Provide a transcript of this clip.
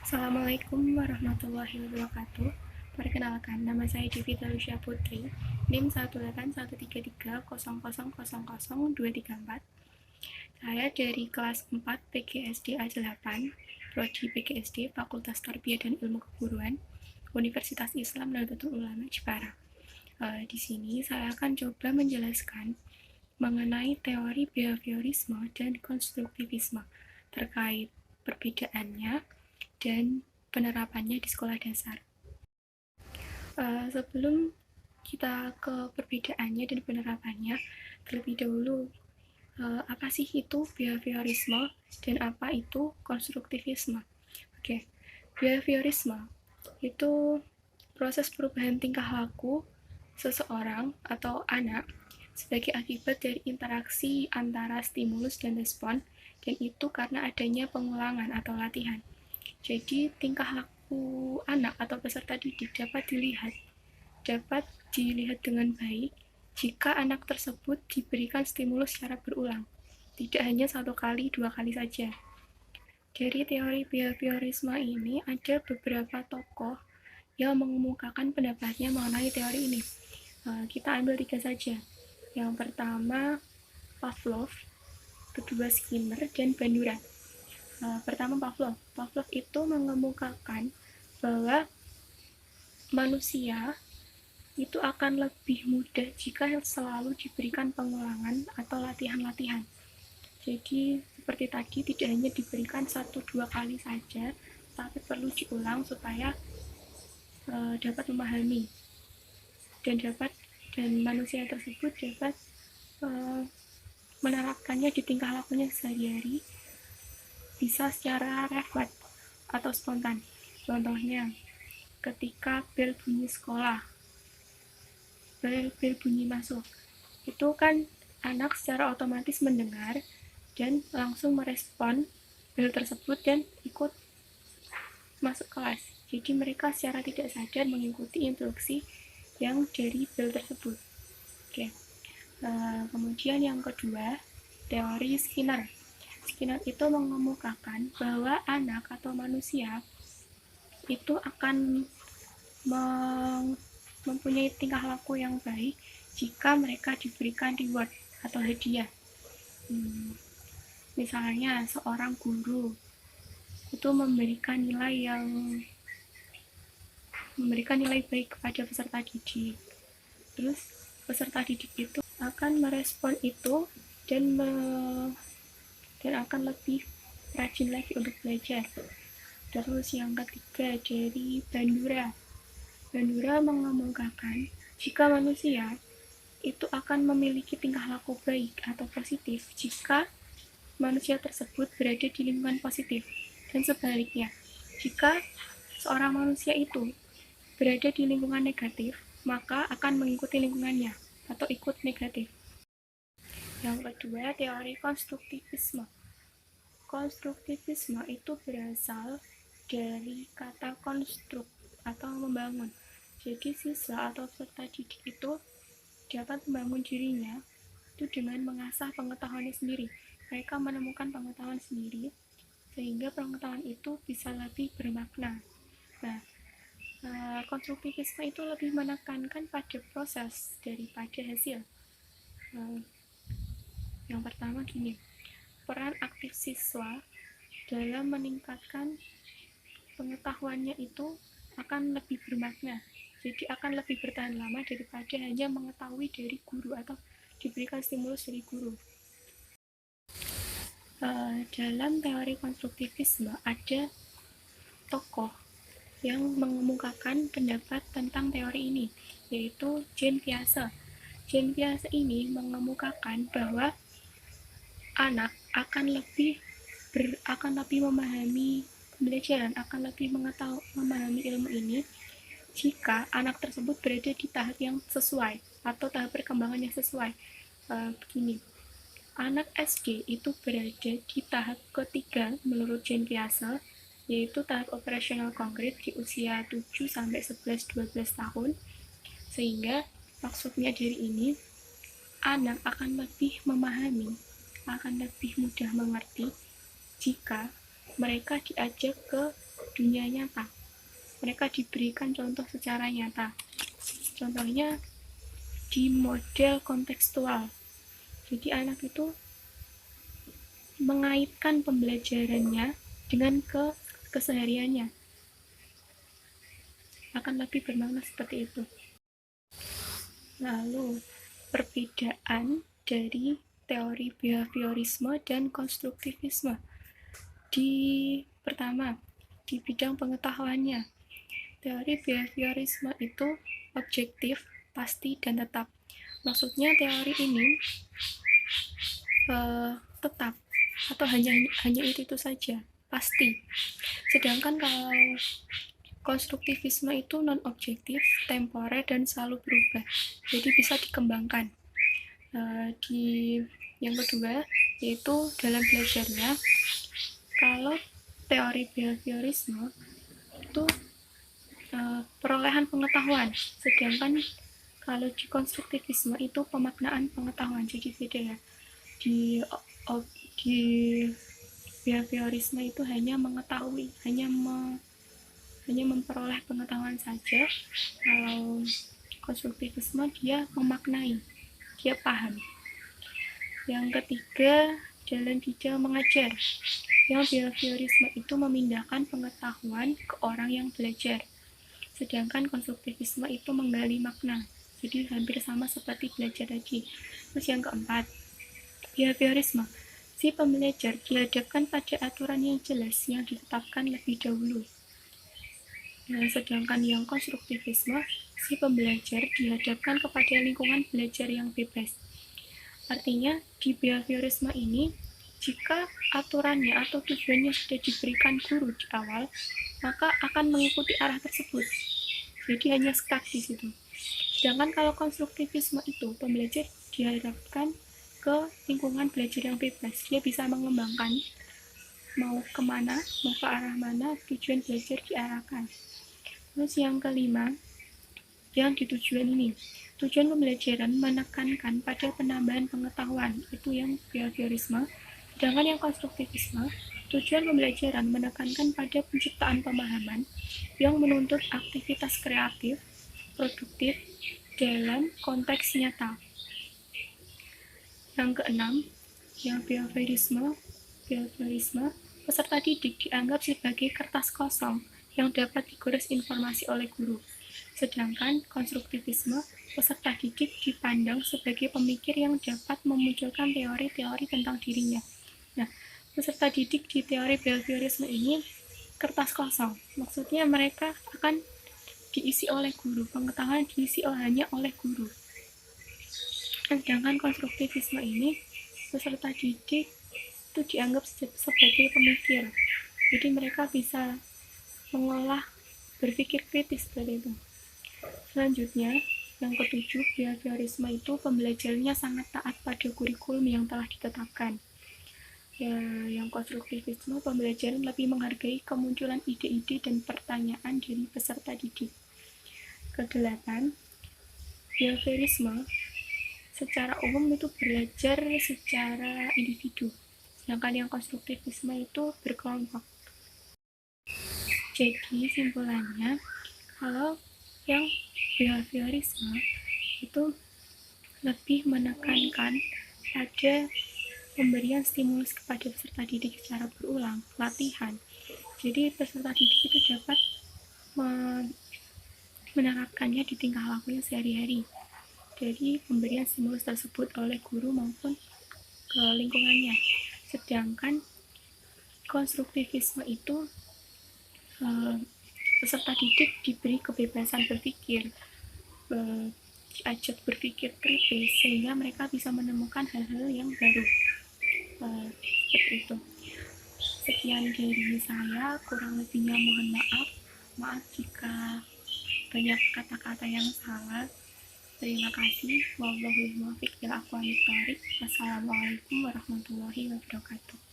Assalamualaikum warahmatullahi wabarakatuh. Perkenalkan, nama saya Devita Lucia Putri, NIM 1813000000234. Saya dari kelas 4 PGSD A8, Prodi PGSD Fakultas Tarbiyah dan Ilmu Keguruan, Universitas Islam Nahdlatul Ulama Jepara. Di sini saya akan coba menjelaskan mengenai teori behaviorisme dan konstruktivisme terkait perbedaannya dan penerapannya di sekolah dasar. Sebelum kita ke perbedaannya dan penerapannya, terlebih dahulu apa sih itu behaviorisme dan apa itu konstruktivisme? Oke, behaviorisme itu proses perubahan tingkah laku seseorang atau anak sebagai akibat dari interaksi antara stimulus dan respon, dan itu karena adanya pengulangan atau latihan. Jadi tingkah laku anak atau peserta didik dapat dilihat dengan baik jika anak tersebut diberikan stimulus secara berulang, tidak hanya satu kali, dua kali saja. Dari teori behaviorisme ini ada beberapa tokoh yang mengemukakan pendapatnya mengenai teori ini. Kita ambil 3 saja. Yang pertama Pavlov, kedua Skinner, dan Bandura. Pertama Pavlov itu mengemukakan bahwa manusia itu akan lebih mudah jika selalu diberikan pengulangan atau latihan-latihan. Jadi seperti tadi, tidak hanya diberikan 1-2 kali saja, tapi perlu diulang supaya dapat memahami dan manusia tersebut dapat menerapkannya di tingkah lakunya sehari-hari, bisa secara refleks atau spontan. Contohnya, ketika bel bunyi sekolah, bel bunyi masuk, itu kan anak secara otomatis mendengar dan langsung merespon bel tersebut dan ikut masuk kelas. Jadi mereka secara tidak sadar mengikuti instruksi yang dari bel tersebut. Oke. Kemudian yang kedua, teori Skinner. Skinner itu mengemukakan bahwa anak atau manusia itu akan mempunyai tingkah laku yang baik jika mereka diberikan reward atau hadiah. Misalnya seorang guru itu memberikan nilai baik kepada peserta didik. Terus peserta didik itu akan merespon itu dan akan lebih rajin lagi untuk belajar. Terus yang ketiga dari Bandura mengemukakan jika manusia itu akan memiliki tingkah laku baik atau positif jika manusia tersebut berada di lingkungan positif, dan sebaliknya, jika seorang manusia itu berada di lingkungan negatif, maka akan mengikuti lingkungannya atau ikut negatif. Yang kedua, teori konstruktivisme. Konstruktivisme itu berasal dari kata konstruk atau membangun. Jadi siswa atau peserta didik itu dapat membangun dirinya itu dengan mengasah pengetahuannya sendiri. Mereka menemukan pengetahuan sendiri sehingga pengetahuan itu bisa lebih bermakna. Nah, konstruktivisme itu lebih menekankan pada proses daripada hasil. Yang pertama gini, peran aktif siswa dalam meningkatkan pengetahuannya itu akan lebih bermakna, jadi akan lebih bertahan lama daripada hanya mengetahui dari guru atau diberikan stimulus dari guru. Dalam teori konstruktivisme ada tokoh yang mengemukakan pendapat tentang teori ini, yaitu Jean Piaget. Jean Piaget ini mengemukakan bahwa anak akan lebih memahami pembelajaran, akan lebih memahami ilmu ini jika anak tersebut berada di tahap yang sesuai atau tahap perkembangan yang sesuai. Begini, anak SD itu berada di tahap ketiga menurut Jean Piaget, yaitu tahap operasional konkret di usia 7-11-12 tahun, sehingga maksudnya dari ini anak akan lebih memahami, akan lebih mudah mengerti jika mereka diajak ke dunia nyata. Mereka diberikan contoh secara nyata. Contohnya di model kontekstual. Jadi anak itu mengaitkan pembelajarannya dengan kesehariannya. Akan lebih bermakna seperti itu. Lalu, perbedaan dari teori behaviorisme dan konstruktivisme. Pertama, di bidang pengetahuannya. Teori behaviorisme itu objektif, pasti, dan tetap. Maksudnya teori ini tetap atau hanya itu saja, pasti. Sedangkan kalau konstruktivisme itu non-objektif, temporer, dan selalu berubah. Jadi bisa dikembangkan. Yang kedua, yaitu dalam belajarnya, kalau teori behaviorisme itu perolehan pengetahuan, sedangkan kalau di konstruktivisme itu pemaknaan pengetahuan. Jadi beda ya. Di behaviorisme itu hanya mengetahui, hanya memperoleh pengetahuan saja. Kalau konstruktivisme dia memaknai, dia paham. Yang ketiga, dalam bidang mengajar. Yang behaviorisme itu memindahkan pengetahuan ke orang yang belajar. Sedangkan konstruktivisme itu menggali makna. Jadi hampir sama seperti belajar tadi. Terus yang keempat, behaviorisme. Si pembelajar dihadapkan pada aturan yang jelas yang ditetapkan lebih dahulu. Nah, sedangkan yang konstruktivisme, si pembelajar dihadapkan kepada lingkungan belajar yang bebas. Artinya, di behaviorisme ini, jika aturannya atau tujuannya sudah diberikan guru di awal, maka akan mengikuti arah tersebut. Jadi hanya stuck di situ. Sedangkan kalau konstruktivisme itu, pembelajar dihadapkan ke lingkungan belajar yang bebas. Dia bisa mengembangkan mau kemana, mau ke arah mana tujuan belajar diarahkan. Terus yang kelima, yang di tujuan ini, tujuan pembelajaran menekankan pada penambahan pengetahuan, itu yang behaviorisme. Sedangkan yang konstruktivisme, tujuan pembelajaran menekankan pada penciptaan pemahaman yang menuntut aktivitas kreatif, produktif dalam konteks nyata. Yang keenam, yang behaviorisme, peserta didik dianggap sebagai kertas kosong yang dapat digores informasi oleh guru. Sedangkan konstruktivisme, peserta didik dipandang sebagai pemikir yang dapat memunculkan teori-teori tentang dirinya. Nah, peserta didik di teori behaviorisme ini kertas kosong. Maksudnya mereka akan diisi oleh guru, pengetahuan diisi hanya oleh guru. Sedangkan konstruktivisme ini, peserta didik itu dianggap sebagai pemikir. Jadi mereka bisa mengolah, berpikir kritis seperti itu. Selanjutnya, yang ketujuh, behaviorisme itu pembelajarannya sangat taat pada kurikulum yang telah ditetapkan. Ya, yang konstruktivisme, pembelajaran lebih menghargai kemunculan ide-ide dan pertanyaan dari peserta didik. Kedelapan, behaviorisme secara umum itu belajar secara individu, sedangkan yang konstruktivisme itu berkelompok. Jadi simpulannya, kalau yang behaviorisme itu lebih menekankan pada pemberian stimulus kepada peserta didik secara berulang, latihan. Jadi peserta didik itu dapat menerapkannya di tingkah lakunya sehari-hari. Jadi pemberian stimulus tersebut oleh guru maupun ke lingkungannya. Sedangkan konstruktivisme itu peserta didik diberi kebebasan berpikir, diajak berpikir kritis sehingga mereka bisa menemukan hal-hal yang baru. Seperti itu. Sekian dari saya, kurang lebihnya mohon maaf jika banyak kata-kata yang salah. Terima kasih. Wallahul muwaffiq ila aqwamit thoriq. Wassalamualaikum warahmatullahi wabarakatuh.